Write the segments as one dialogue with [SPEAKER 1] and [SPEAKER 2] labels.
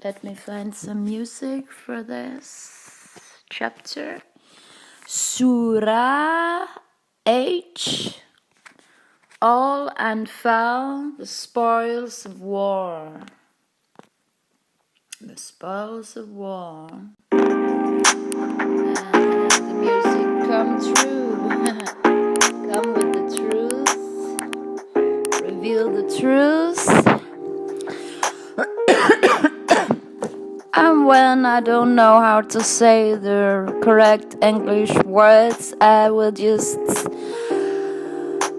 [SPEAKER 1] Let me find some music for this chapter. Sūrah 8. All Anfāl, the spoils of war. The spoils of war. And the music come true. Come with the truth. Reveal the truth. And when I don't know how to say the correct English words, I will just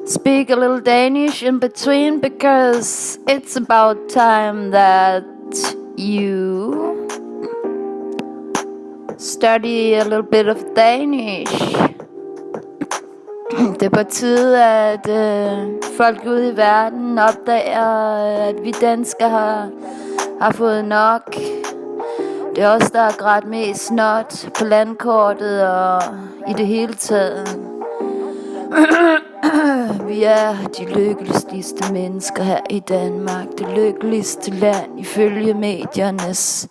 [SPEAKER 1] speak a little Danish in between, because it's about time that you study a little bit of Danish. Det er på tide, at folk ude i verden opdager, at vi danskere har fået nok. Det er os, der har grædt mest snot på landkortet og i det hele taget. Vi er de lykkeligste mennesker her i Danmark. Det lykkeligste land ifølge mediernes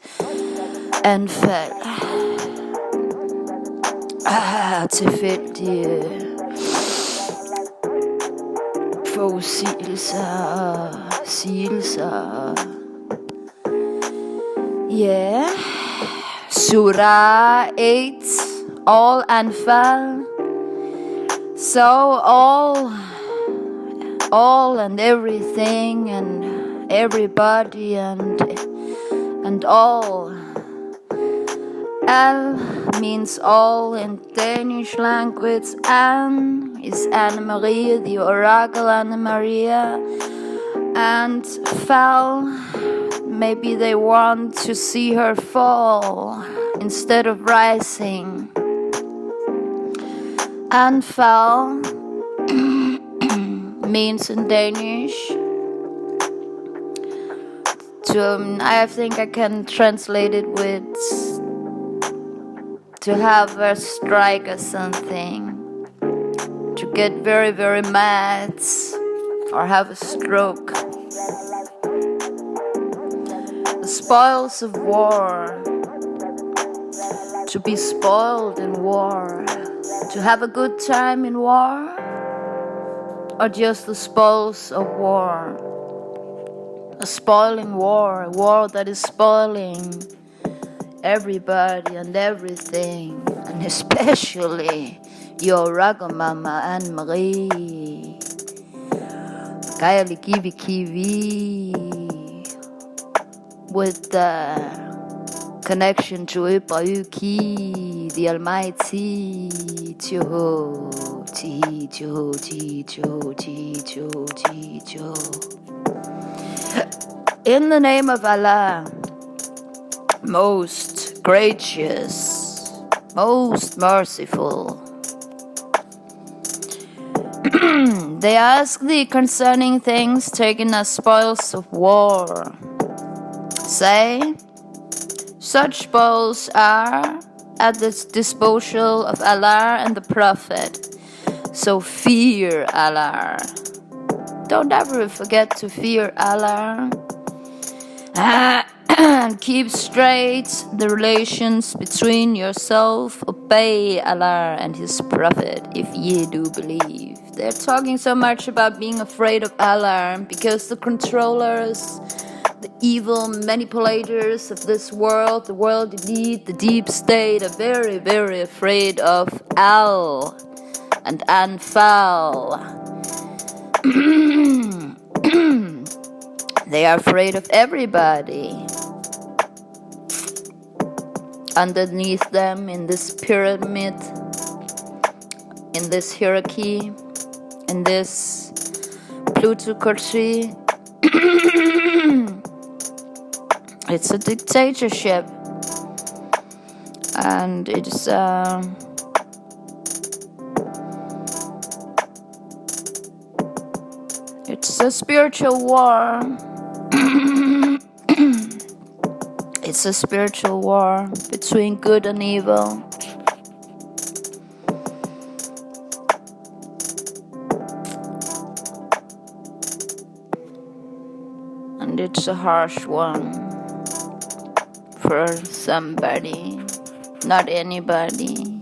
[SPEAKER 1] anfald. Tilfældige forudsigelser og sigelser. Yeah. Sūrah 8. All Anfāl. So all and everything and everybody and all. Al means all in Danish language. An is Anna Maria, the oracle Anna Maria. And Fal, maybe they want to see her fall instead of rising. Anfāl means in Danish I think I can translate it with to have a strike or something, to get very, very mad or have a stroke. The spoils of war, to be spoiled in war, to have a good time in war, or just the spoils of war. A spoiling war, a war that is spoiling everybody and everything, and especially your Ragamama Anne-Marie. Kayali Kiwi Kiwi, with the connection to Ibrahim, the Almighty, In the name of Allah, most gracious, most merciful. They ask thee concerning things taken as spoils of war. Say, such spoils are at the disposal of Allah and the Prophet. So fear Allah. Don't ever forget to fear Allah. And keep straight the relations between yourself. Obey Allah and His Prophet if ye do believe. They're talking so much about being afraid of Allah because the controllers, the evil manipulators of this world, the world elite, the deep state, are very, very afraid of Al and Anfāl. They are afraid of everybody. Underneath them in this pyramid, in this hierarchy, in this plutocracy, it's a dictatorship, and it's a spiritual war. It's a spiritual war between good and evil. And it's a harsh one. for somebody, not anybody.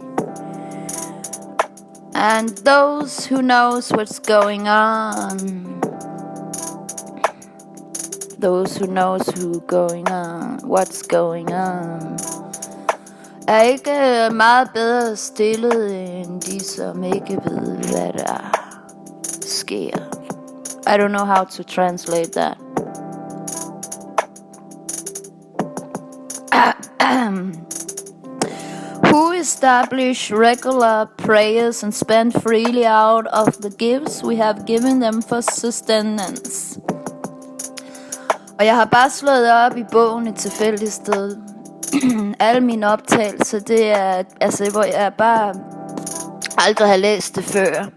[SPEAKER 1] And those who knows what's going on, those who knows what's going on, er ikke meget bedre stillet end de, som ikke ved, hvad der sker. I don't know how to translate that. Who establish regular prayers and spend freely out of the gifts we have given them for sustenance. Og jeg har bare slået op i bogen et tilfældigt sted. Alle mine optagelser, det er, altså, hvor jeg bare aldrig har læst det før.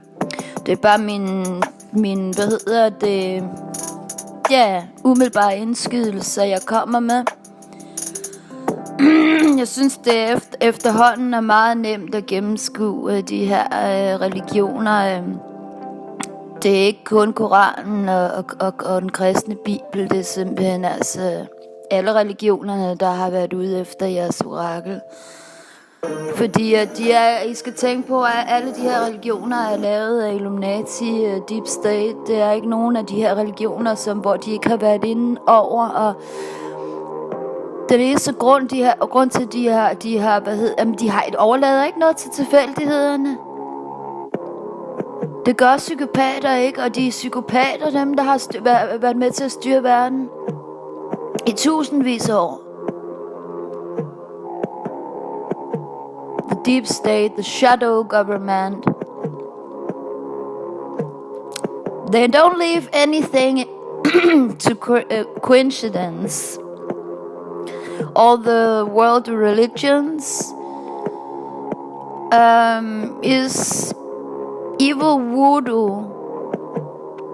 [SPEAKER 1] Det er bare min hvad hedder det, ja, umiddelbare indskydelser, jeg kommer med. Jeg synes, det efterhånden er meget nemt at gennemskue de her religioner. Det er ikke kun Koranen og den kristne bibel, det er simpelthen altså alle religionerne, der har været ude efter jeres orakel. Fordi I skal tænke på, at alle de her religioner er lavet af Illuminati, Deep State. Det er ikke nogen af de her religioner, hvor de ikke har været inde over. Og den eneste grund til, de har et overlader ikke noget til tilfældighederne. Det gør psykopater ikke, og de er psykopater, dem der har været med til at styre verden i tusindvis af år. The deep state, the shadow government. They don't leave anything to coincidence. All the world religions is evil voodoo.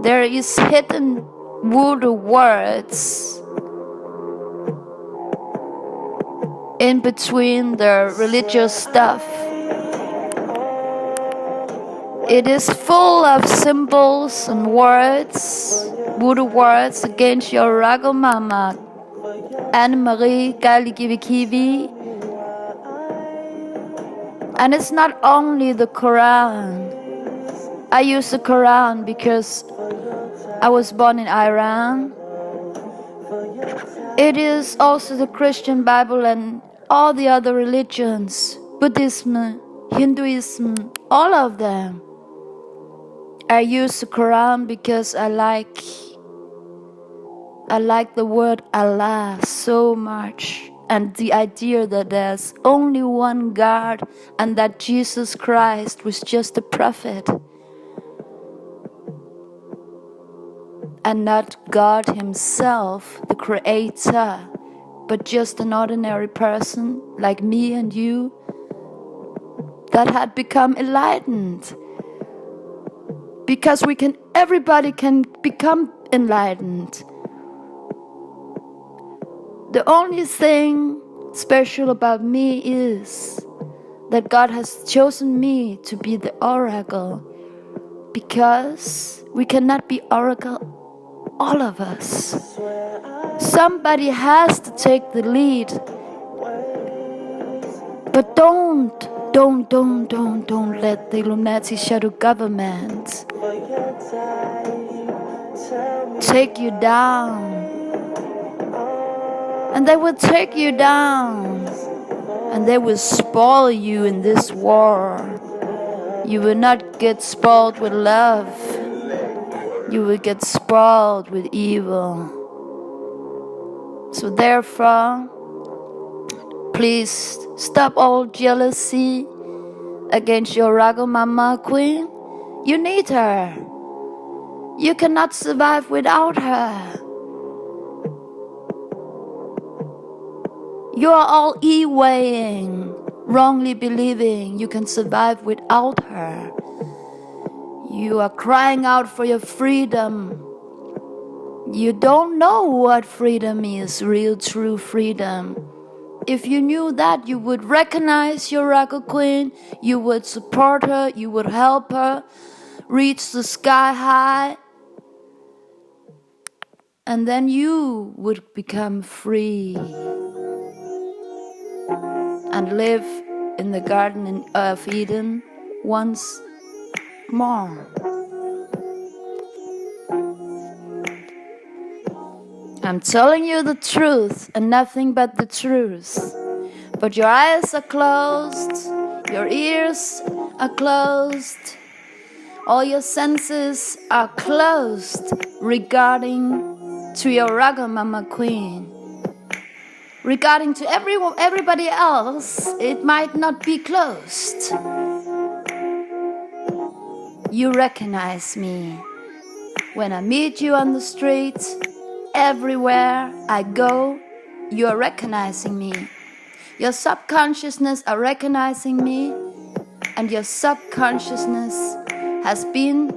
[SPEAKER 1] There is hidden voodoo words in between the religious stuff. It is full of symbols and words, voodoo words against your oracle mama, Anne-Marie Galigivikivi. And it's not only the Quran. I use the Quran because I was born in Iran. It is also the Christian Bible and all the other religions, Buddhism, Hinduism, all of them. I use the Quran because I like the word Allah so much, and the idea that there's only one God and that Jesus Christ was just a prophet and not God himself, the creator, but just an ordinary person like me and you that had become enlightened. Because everybody can become enlightened. The only thing special about me is that God has chosen me to be the oracle, because we cannot be oracle, all of us. Somebody has to take the lead. But don't let the Illuminati shadow government take you down. And they will take you down. And they will spoil you in this war. You will not get spoiled with love. You will get spoiled with evil. So therefore, please stop all jealousy against your Rago Mama Queen. You need her. You cannot survive without her. You are all e-weighing, wrongly believing you can survive without her. You are crying out for your freedom. You don't know what freedom is, real true freedom. If you knew that, you would recognize your Rago Queen, you would support her, you would help her reach the sky high, and then you would become free. and live in the Garden of Eden once more. I'm telling you the truth and nothing but the truth. But your eyes are closed, your ears are closed, all your senses are closed regarding to your Ragamama Queen. Regarding to everybody else, it might not be closed. You recognize me. When I meet you on the street, everywhere I go, you are recognizing me. Your subconsciousness are recognizing me, and your subconsciousness has been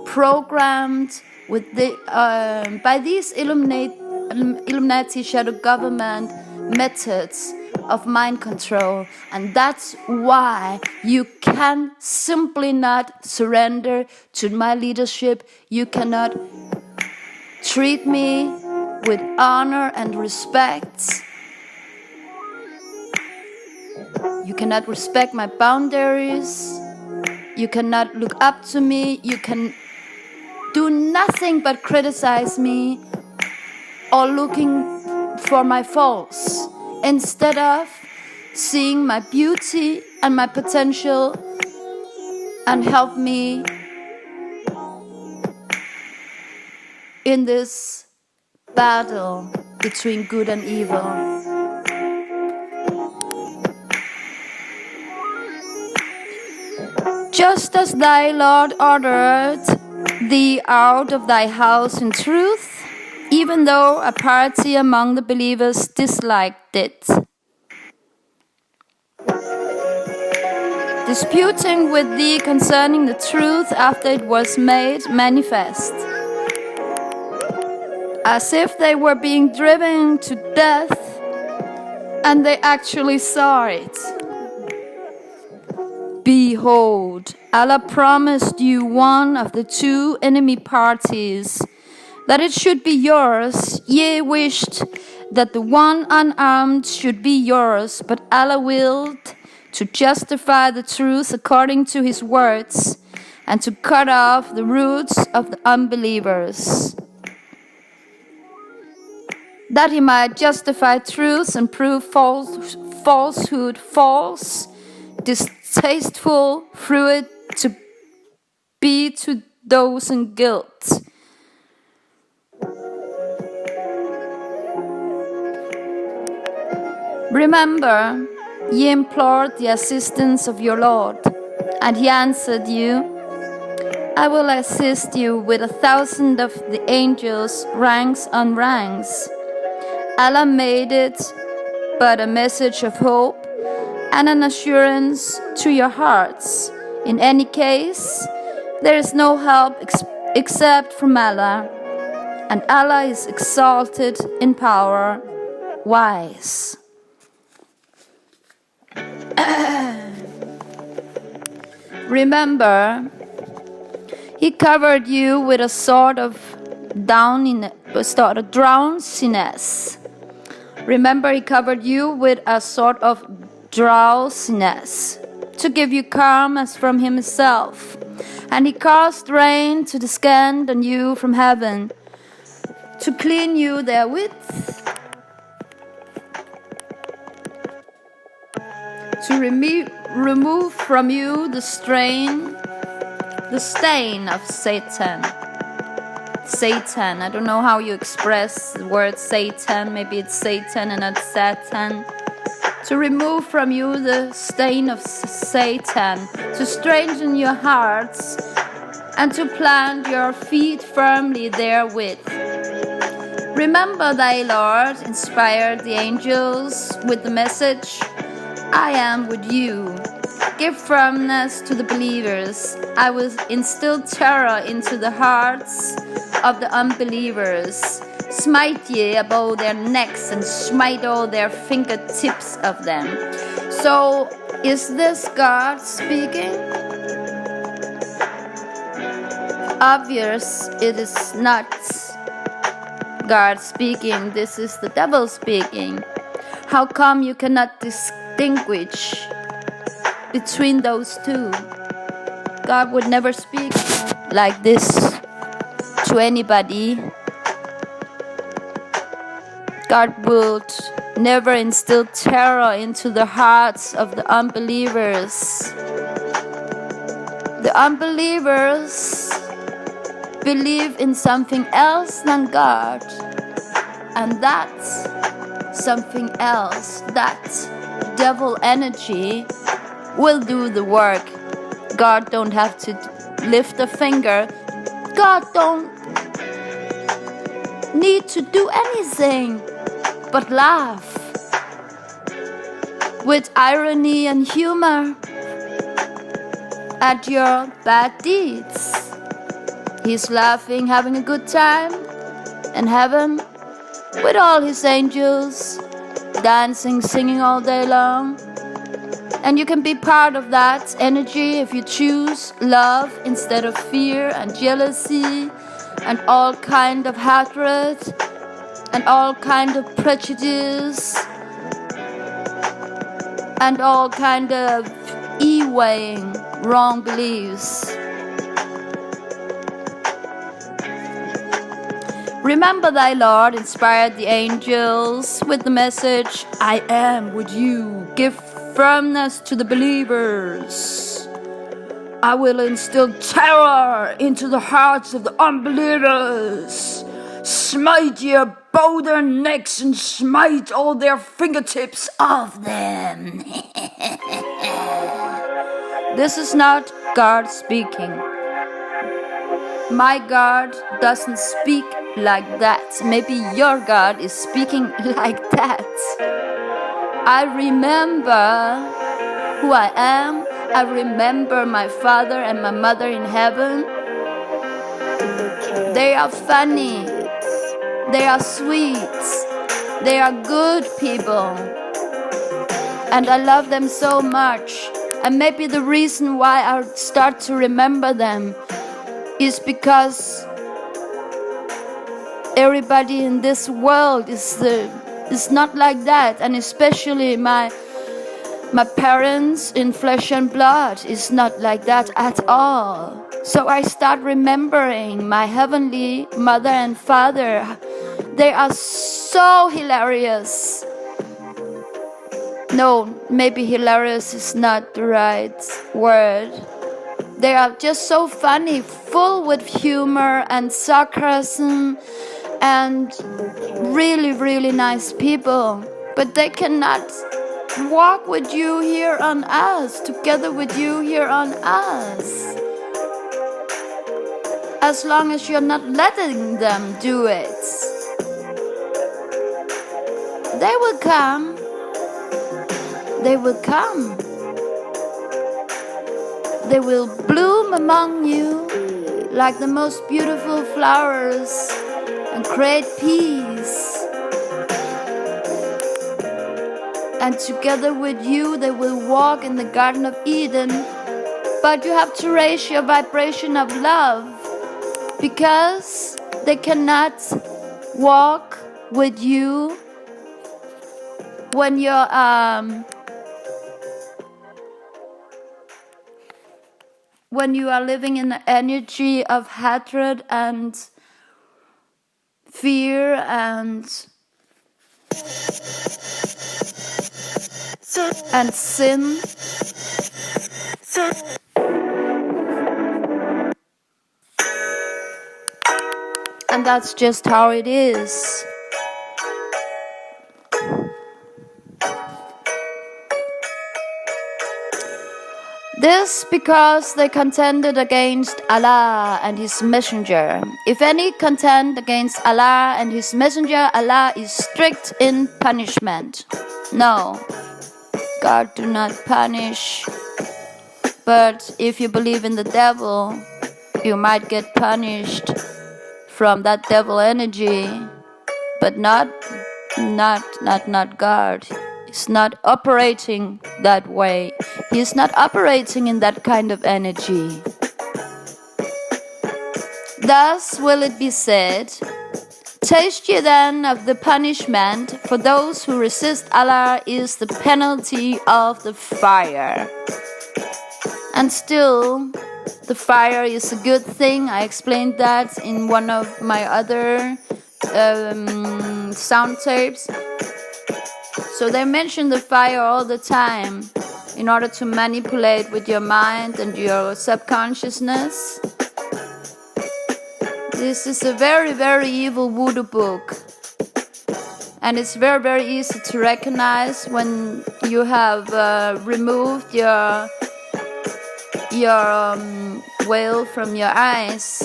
[SPEAKER 1] programmed with by these Illuminati shadow government methods of mind control, and that's why you can simply not surrender to my leadership. You cannot treat me with honor and respect. You cannot respect my boundaries. You cannot look up to me. You can do nothing but criticize me or looking for my faults instead of seeing my beauty and my potential and help me in this battle between good and evil. Just as thy Lord ordered thee out of thy house in truth, even though a party among the believers disliked it, disputing with thee concerning the truth after it was made manifest, as if they were being driven to death and they actually saw it. Behold, Allah promised you one of the two enemy parties, that it should be yours. Ye wished that the one unarmed should be yours, but Allah willed to justify the truth according to His words, and to cut off the roots of the unbelievers, that He might justify truth and prove falsehood false, distasteful through it to be to those in guilt. Remember, ye implored the assistance of your Lord, and He answered you, I will assist you with 1,000 of the angels, ranks on ranks. Allah made it but a message of hope and an assurance to your hearts. In any case, there is no help except from Allah, and Allah is exalted in power, wise. Remember, He covered you with a sort of drowsiness. Remember, He covered you with a sort of drowsiness to give you calm as from Himself, and He caused rain to descend on you from heaven to clean you therewith, to remove from you the stain of Satan. I don't know how you express the word Satan. Maybe it's Satan and not Satan. To remove from you the stain of Satan, to strengthen your hearts, and to plant your feet firmly therewith. Remember, thy Lord inspired the angels with the message, I am with you. Give firmness to the believers. I will instill terror into the hearts of the unbelievers. Smite ye above their necks and smite all their fingertips of them. So, is this God speaking? Obvious, it is not God speaking. This is the devil speaking. How come you cannot distinguish between those two. God would never speak like this to anybody. God would never instill terror into the hearts of the unbelievers. The unbelievers believe in something else than God, and that something else, that devil energy, will do the work. God don't have to lift a finger. God don't need to do anything but laugh with irony and humor at your bad deeds. He's laughing, having a good time in heaven with all his angels, dancing, singing all day long. And you can be part of that energy if you choose love instead of fear and jealousy and all kind of hatred and all kind of prejudice and all kind of e-weighing wrong beliefs. Remember thy Lord inspired the angels with the message, I am with you. Give firmness to the believers. I will instill terror into the hearts of the unbelievers. Smite your bow their necks and smite all their fingertips off them. This is not God speaking. My God doesn't speak like that. Maybe your God is speaking like that. I remember who I am. I remember my father and my mother in heaven. They are funny. They are sweet. They are good people. And I love them so much. And maybe the reason why I start to remember them is because everybody in this world is not like that, and especially my parents in flesh and blood is not like that at all. So I start remembering my heavenly mother and father. They are so hilarious. No, maybe hilarious is not the right word. They are just so funny, full with humor and sarcasm, and really, really nice people. But they cannot walk with you here on us, together with you here on us, as long as you're not letting them do it. They will come. They will come. They will bloom among you like the most beautiful flowers and create peace. And together with you, they will walk in the Garden of Eden. But you have to raise your vibration of love, because they cannot walk with you when you're when you are living in the energy of hatred and fear and sin. And that's just how it is. This because they contended against Allah and His Messenger. If any contend against Allah and His Messenger, Allah is strict in punishment. No, God do not punish. But if you believe in the devil, you might get punished from that devil energy. But not God. He's not operating that way. He's not operating in that kind of energy. Thus will it be said, Taste ye then of the punishment, for those who resist Allah is the penalty of the fire. And still, the fire is a good thing. I explained that in one of my other sound tapes. So they mention the fire all the time in order to manipulate with your mind and your subconsciousness. This is a very, very evil voodoo book. And it's very, very easy to recognize when you have removed your veil from your eyes.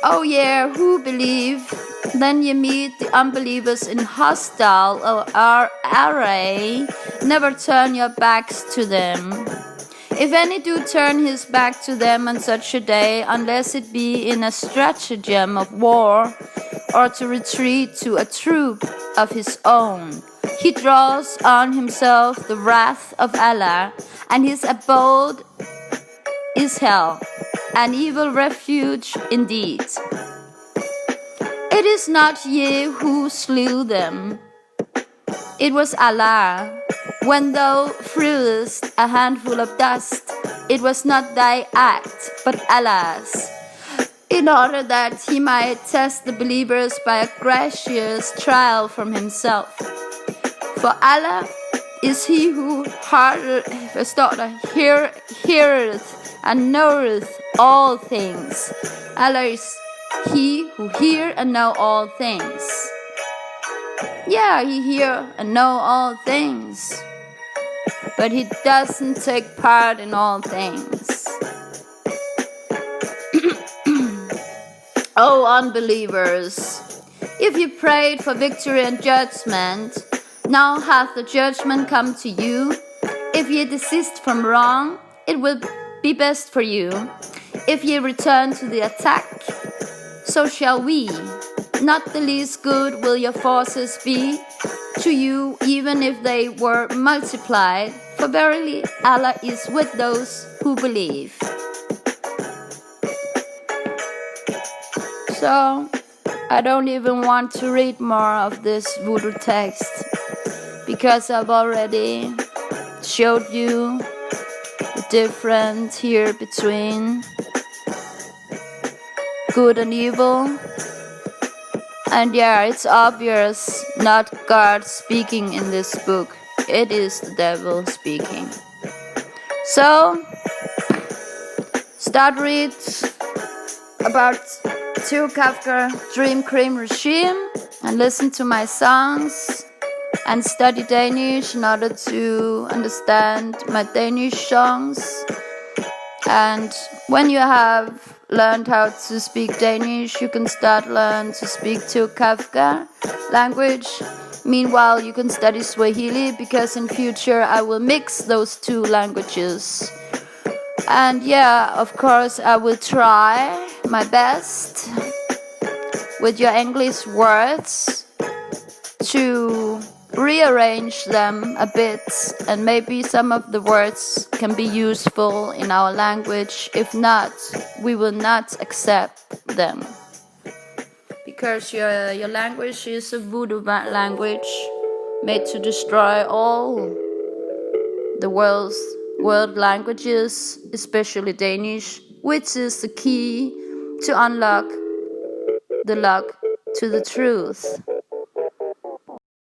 [SPEAKER 1] Oh yeah, who believe? Then you meet the unbelievers in hostile array. Never turn your backs to them. If any do turn his back to them on such a day, unless it be in a stratagem of war, or to retreat to a troop of his own, he draws on himself the wrath of Allah, and his abode is hell, an evil refuge indeed. It is not ye who slew them, it was Allah. When thou threwest a handful of dust, it was not thy act, but Allah's, in order that he might test the believers by a gracious trial from himself. For Allah is he who heareth and knoweth all things. Allah is he who hear and know all things. Yeah, he hear and know all things, but he doesn't take part in all things. O unbelievers, if you prayed for victory and judgment, now hath the judgment come to you. If ye desist from wrong, it will be best for you. If ye return to the attack, so shall we. Not the least good will your forces be to you, even if they were multiplied. For verily Allah is with those who believe. So, I don't even want to read more of this voodoo text, because I've already showed you the difference here between good and evil. And yeah, it's obvious, not God speaking in this book. It is the devil speaking. So, start read about Theo Kafka Dream Cream Regime and listen to my songs and study Danish in order to understand my Danish songs. And when you have learned how to speak Danish, you can learn to speak Theo Kafka language. Meanwhile, you can study Swahili, because in future I will mix those two languages. And yeah, of course, I will try my best with your English words to rearrange them a bit, and maybe some of the words can be useful in our language. If not, we will not accept them, because your language is a voodoo language made to destroy all the world languages, especially Danish, which is the key to unlock the lock to the truth.